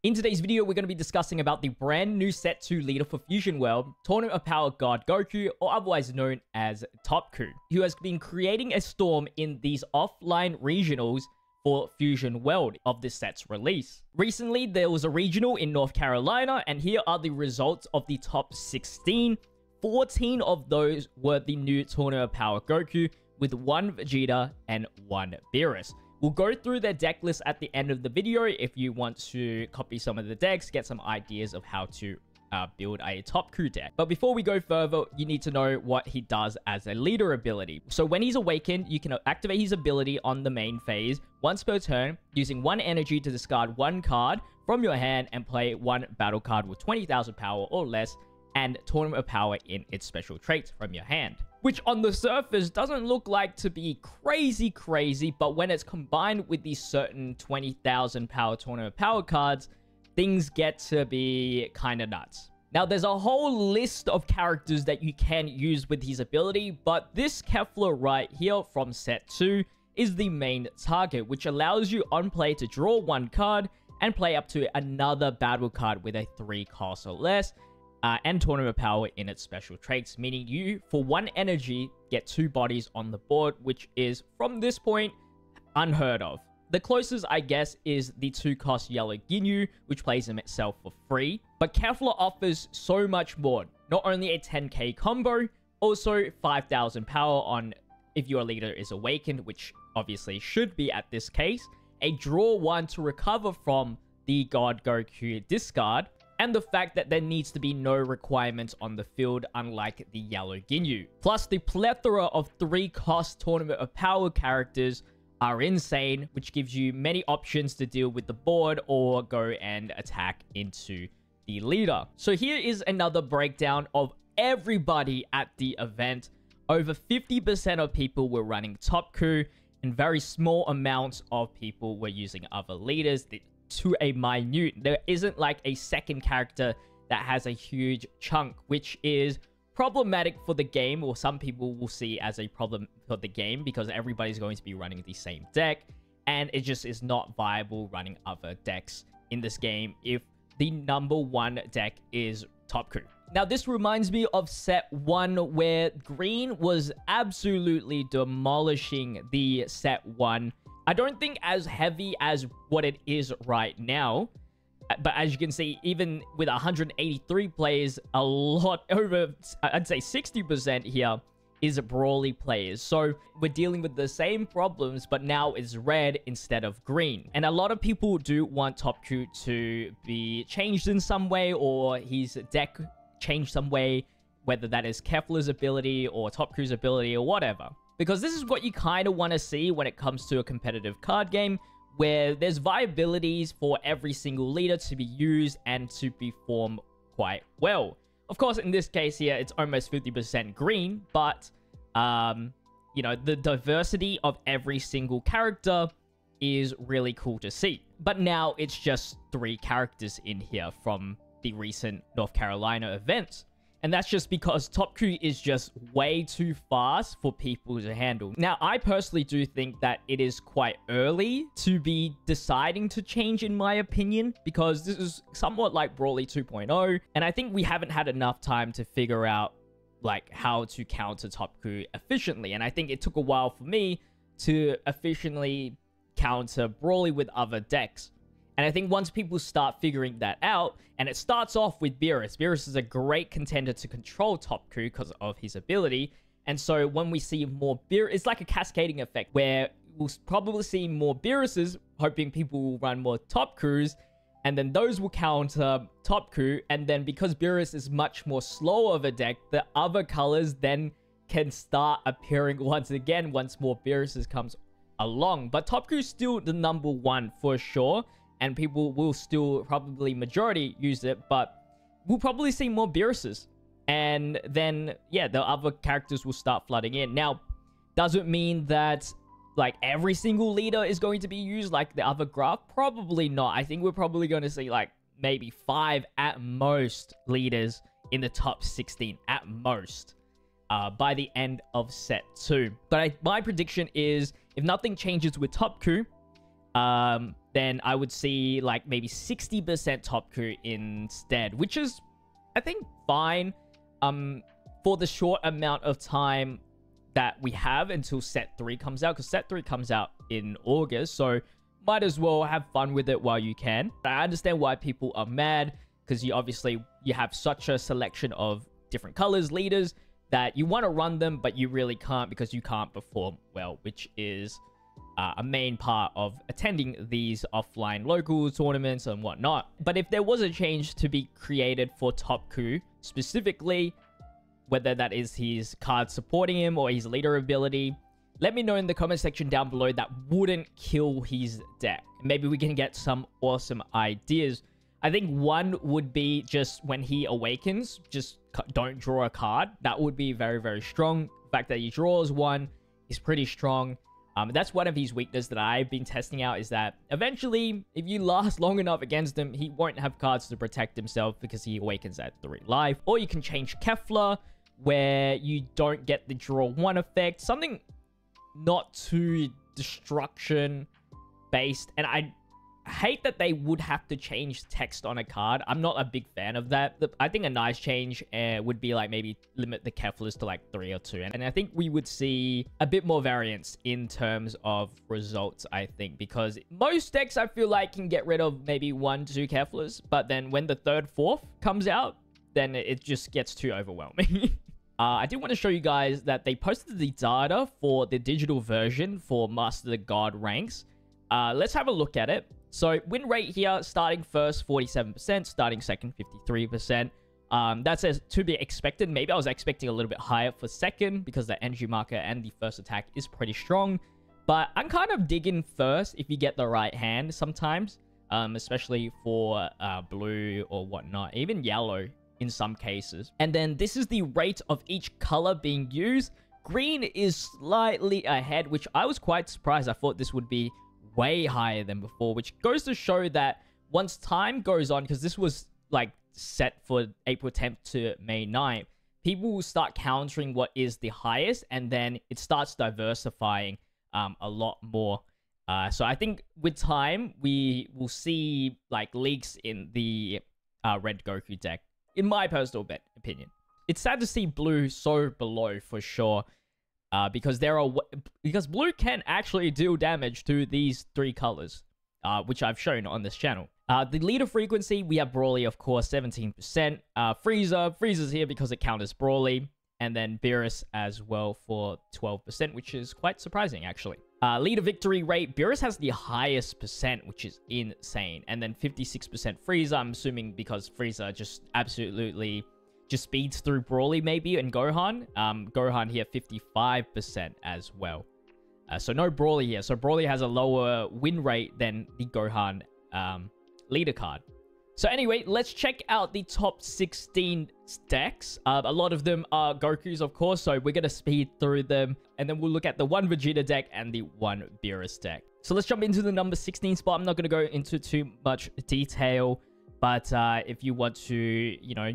In today's video, we're going to be discussing about the brand new Set 2 leader for Fusion World, Tournament of Power God Goku, or otherwise known as ToP, who has been creating a storm in these offline regionals for Fusion World of this set's release. Recently, there was a regional in North Carolina, and here are the results of the top 16. 14 of those were the new Tournament of Power Goku, with 1 Vegeta and 1 Beerus. We'll go through their deck list at the end of the video if you want to copy some of the decks, get some ideas of how to build a ToP deck. But before we go further, you need to know what he does as a leader ability. So when he's awakened, you can activate his ability on the main phase once per turn, using 1 energy to discard 1 card from your hand and play 1 battle card with 20,000 power or less and Tournament of Power in its special traits from your hand. Which on the surface doesn't look like to be crazy, but when it's combined with these certain 20,000 power Tournament of Power cards, things get to be kind of nuts. Now, there's a whole list of characters that you can use with his ability, but this Kefla right here from Set 2 is the main target, which allows you on play to draw 1 card and play up to another battle card with a 3 cost or less, and Tournament of Power in its special traits, meaning you, for 1 energy, get 2 bodies on the board, which is, from this point, unheard of. The closest, I guess, is the 2-cost Yellow Ginyu, which plays himself for free. But Kefla offers so much more. Not only a 10k combo, also 5,000 power on if your leader is awakened, which obviously should be at this case, a draw 1 to recover from the God Goku discard, and the fact that there needs to be no requirements on the field, unlike the Yellow Ginyu. Plus, the plethora of 3-cost Tournament of Power characters are insane, which gives you many options to deal with the board or go and attack into the leader. So here is another breakdown of everybody at the event. Over 50% of people were running ToP, and very small amounts of people were using other leaders. To a minute, there isn't like a second character that has a huge chunk, which is problematic for the game, or some people will see as a problem for the game, because everybody's going to be running the same deck, and it just is not viable running other decks in this game if the #1 deck is ToP. Now, this reminds me of Set 1, where green was absolutely demolishing the Set 1. I don't think as heavy as what it is right now. But as you can see, even with 183 players, a lot over, I'd say 60% here is Brawly players. So we're dealing with the same problems, but now it's red instead of green. And a lot of people do want ToP to be changed in some way, or his deck changed some way, whether that is Kefla's ability or ToP's ability or whatever. Because this is what you kind of want to see when it comes to a competitive card game, where there's viabilities for every single leader to be used and to perform quite well. Of course, in this case here, it's almost 50% green, but, you know, the diversity of every single character is really cool to see. But now it's just 3 characters in here from the recent North Carolina events. And that's just because ToP is just way too fast for people to handle. Now, I personally do think that it is quite early to be deciding to change, in my opinion, because this is somewhat like Brawly 2.0. And I think we haven't had enough time to figure out like how to counter ToP efficiently. And I think it took a while for me to efficiently counter Brawly with other decks. And I think once people start figuring that out, and it starts off with Beerus. Beerus is a great contender to control ToP because of his ability. And so when we see more Beerus, it's like a cascading effect where we'll probably see more Beeruses, hoping people will run more ToP, and then those will counter ToP. And then because Beerus is much more slow of a deck, the other colors then can start appearing once again once more Beeruses comes along. But ToP is still the #1 for sure. And people will still probably majority use it, but we'll probably see more Beeruses. And then, yeah, the other characters will start flooding in. Now, does it mean that, like, every single leader is going to be used like the other graph? Probably not. I think we're probably going to see, like, maybe 5 at most leaders in the top 16 at most by the end of Set 2. But my prediction is, if nothing changes with ToP, then I would see like maybe 60% ToP instead, which is, I think, fine for the short amount of time that we have until set 3 comes out, because set 3 comes out in August, so might as well have fun with it while you can. I understand why people are mad, because you have such a selection of different colors, leaders, that you want to run them, but you really can't because you can't perform well, which is a main part of attending these offline local tournaments and whatnot. But if there was a change to be created for ToP specifically, whether that is his card supporting him or his leader ability, let me know in the comment section down below that wouldn't kill his deck. Maybe we can get some awesome ideas. I think one would be just when he awakens, just don't draw a card. That would be very, very strong. The fact that he draws one is pretty strong. That's one of his weaknesses that I've been testing out, is that eventually, if you last long enough against him, he won't have cards to protect himself because he awakens at 3 life. Or you can change Kefla, where you don't get the draw 1 effect. Something not too destruction based. And I hate that they would have to change text on a card. I'm not a big fan of that. I think a nice change would be like maybe limit the Keflas to like 3 or 2. And I think we would see a bit more variance in terms of results, I think. Because most decks, I feel like, can get rid of maybe 1, 2 Keflas. But then when the 3rd, 4th comes out, then it just gets too overwhelming. I did want to show you guys that they posted the data for the digital version for Master the God ranks. Let's have a look at it. So win rate here, starting first 47%, starting second 53%. That's as to be expected. Maybe I was expecting a little bit higher for second because the energy marker and the first attack is pretty strong. But I'm kind of digging first if you get the right hand sometimes, especially for blue or whatnot, even yellow in some cases. And then this is the rate of each color being used. Green is slightly ahead, which I was quite surprised. I thought this would be way higher than before, which goes to show that once time goes on, because this was like set for April 10th to May 9th, people will start countering what is the highest, and then it starts diversifying a lot more. So I think with time, we will see like leaks in the red Goku deck, in my personal opinion. It's sad to see blue so below for sure. Because blue can actually deal damage to these 3 colors, which I've shown on this channel. The leader frequency, we have Brawly, of course, 17%. Frieza's here because it counters Brawly, and then Beerus as well for 12%, which is quite surprising, actually. Leader victory rate, Beerus has the highest percent, which is insane, and then 56% Frieza. I'm assuming because Frieza just absolutely just speeds through Brawly maybe, and Gohan. Gohan here 55% as well. So no Brawly here. So Brawly has a lower win rate than the Gohan leader card. So anyway, let's check out the top 16 decks. A lot of them are Gokus, of course, so we're going to speed through them. And then we'll look at the 1 Vegeta deck and the 1 Beerus deck. So let's jump into the number 16 spot. I'm not going to go into too much detail, but if you want to, you know,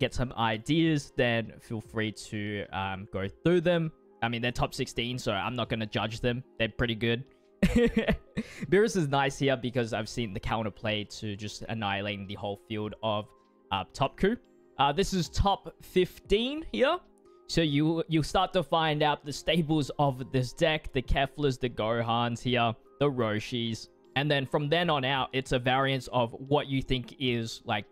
get some ideas, then feel free to go through them. I mean, they're top 16, so I'm not going to judge them. They're pretty good. Beerus is nice here because I've seen the counterplay to just annihilating the whole field of ToP. This is top 15 here. So you start to find out the staples of this deck, the Keflas, the Gohans here, the Roshis. And then from then on out, it's a variance of what you think is like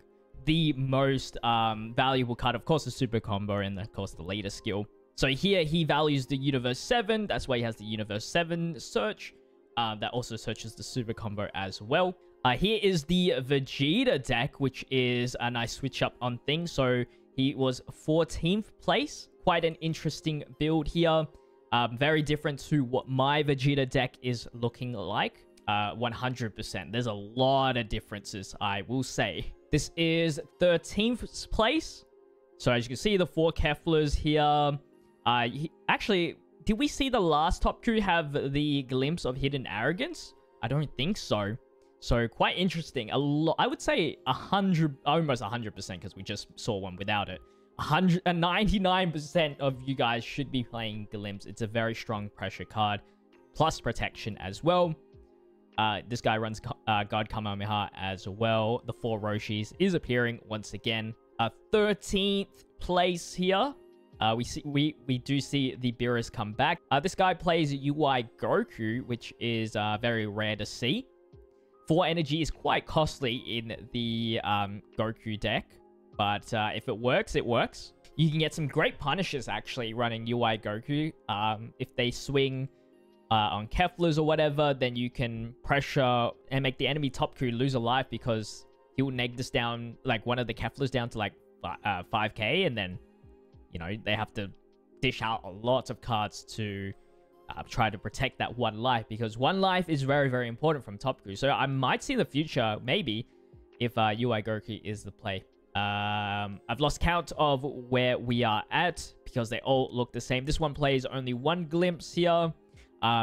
the most valuable card. Of course, the super combo, and of course the leader skill. So here he values the Universe 7. That's why he has the Universe 7 search. That also searches the super combo as well. Here is the Vegeta deck, which is a nice switch up on things. So he was 14th place. Quite an interesting build here. Very different to what my Vegeta deck is looking like. 100%. There's a lot of differences, I will say. This is 13th place. So as you can see, the 4 Keflas here. Actually, did we see the last ToP have the glimpse of hidden arrogance? I don't think so. So quite interesting. I would say 100, almost 100%, because we just saw one without it. 99% of you guys should be playing Glimpse. It's a very strong pressure card, plus protection as well. This guy runs God Kamehameha as well. The 4 Roshis is appearing once again. 13th place here. We do see the Beerus come back. This guy plays UI Goku, which is very rare to see. 4 energy is quite costly in the Goku deck, but if it works, it works. You can get some great punishes actually running UI Goku. If they swing on Keflas or whatever, then you can pressure and make the enemy top crew lose a life because he will neg this down, like one of the Keflas down to like 5k, and then, you know, they have to dish out a lot of cards to try to protect that 1 life, because 1 life is very, very important from top crew. So I might see in the future, maybe, if UI Goku is the play. I've lost count of where we are at because they all look the same. This one plays only 1 glimpse here.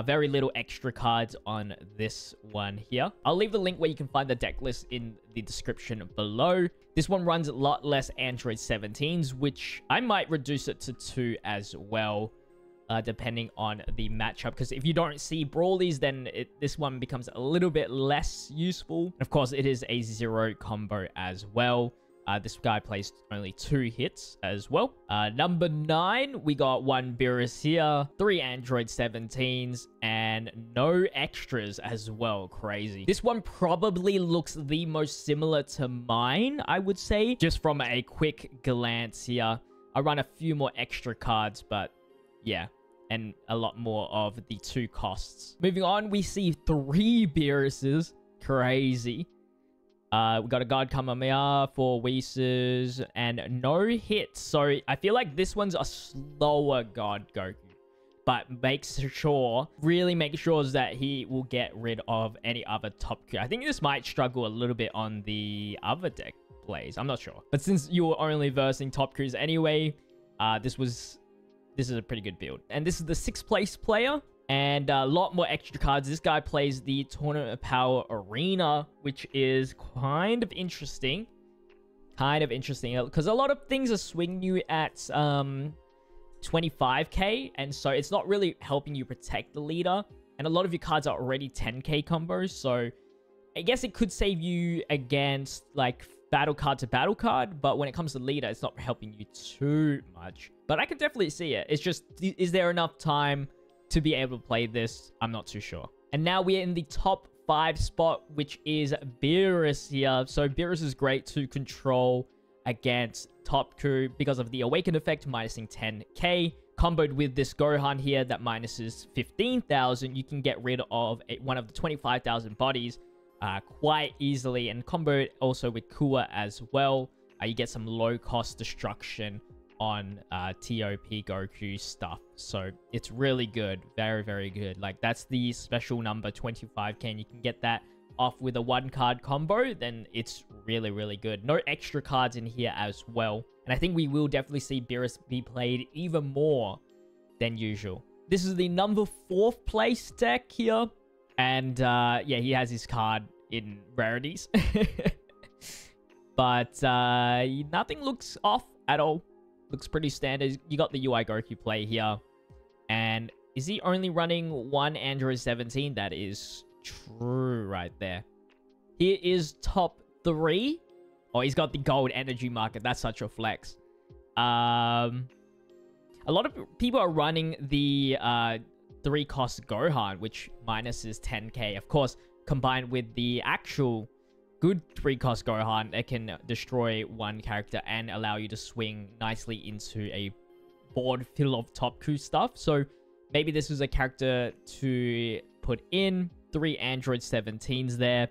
Very little extra cards on this one here. I'll leave the link where you can find the deck list in the description below. This one runs a lot less Android 17s, which I might reduce it to 2 as well, depending on the matchup. Because if you don't see Brawlies, then this one becomes a little bit less useful. And of course, it is a 0 combo as well. This guy plays only 2 hits as well. Number 9, we got 1 Beerus here, 3 Android 17s, and no extras as well. Crazy. This one probably looks the most similar to mine, I would say, just from a quick glance here. I run a few more extra cards, but yeah, and a lot more of the 2 costs. Moving on, we see 3 Beeruses. Crazy. We got a God Kamehameha, 4 Whis, and no hits. So I feel like this one's a slower God Goku, but really make sure that he will get rid of any other top Q. I think this might struggle a little bit on the other deck plays. I'm not sure. But since you were only versing top Qs anyway, this is a pretty good build. And this is the 6th place player. And a lot more extra cards. This guy plays the Tournament of Power Arena, which is kind of interesting. Because a lot of things are swinging you at 25k. And so it's not really helping you protect the leader. And a lot of your cards are already 10k combos. So I guess it could save you against like battle card to battle card. But when it comes to leader, it's not helping you too much. But I can definitely see it. It's just, is there enough time to be able to play this? I'm not too sure. And now we're in the top 5 spot, which is Beerus here. So Beerus is great to control against top Q because of the Awakened effect, minusing 10k. Comboed with this Gohan here that minuses 15,000, you can get rid of one of the 25,000 bodies quite easily. And comboed also with Kua as well. You get some low-cost destruction on ToP Goku stuff. So it's really good. Very, very good. Like, that's the special number 25k, and you can get that off with a 1-card combo. Then it's really, really good. No extra cards in here as well. And I think we will definitely see Beerus be played even more than usual. This is the number 4th place deck here. And yeah, he has his card in rarities. But nothing looks off at all. Looks pretty standard. You got the UI Goku play here. And is he only running 1 Android 17? That is true right there. Here is top 3. Oh, he's got the gold energy market. That's such a flex. A lot of people are running the 3-cost Gohan, which minuses 10k. Of course, combined with the actual good 3-cost Gohan, it can destroy 1 character and allow you to swing nicely into a board full of top Q stuff. So maybe this is a character to put in. 3 Android 17s there.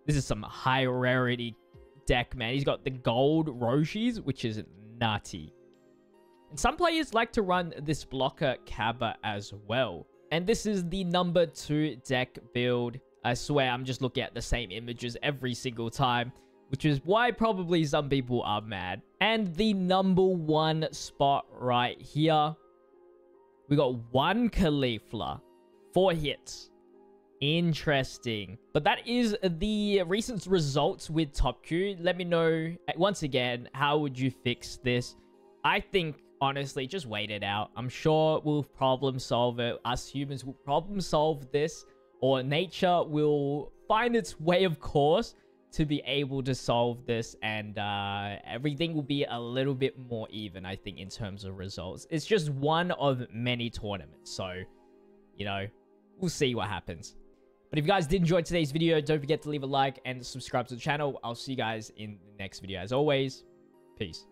This is some high rarity deck, man. He's got the gold Roshis, which is nutty. And some players like to run this blocker Kaba as well. And this is the number 2 deck build. I swear, I'm just looking at the same images every single time, which is why probably some people are mad. And the number 1 spot right here, we got 1 Caulifla, 4 hits. Interesting. But that is the recent results with top Q. Let me know, once again, how would you fix this? I think, honestly, just wait it out. I'm sure we'll problem solve it. Us humans will problem solve this or nature will find its way, of course, to be able to solve this, and everything will be a little bit more even, I think, in terms of results. It's just one of many tournaments, so, you know, we'll see what happens. But if you guys did enjoy today's video, don't forget to leave a like and subscribe to the channel. I'll see you guys in the next video. As always, peace.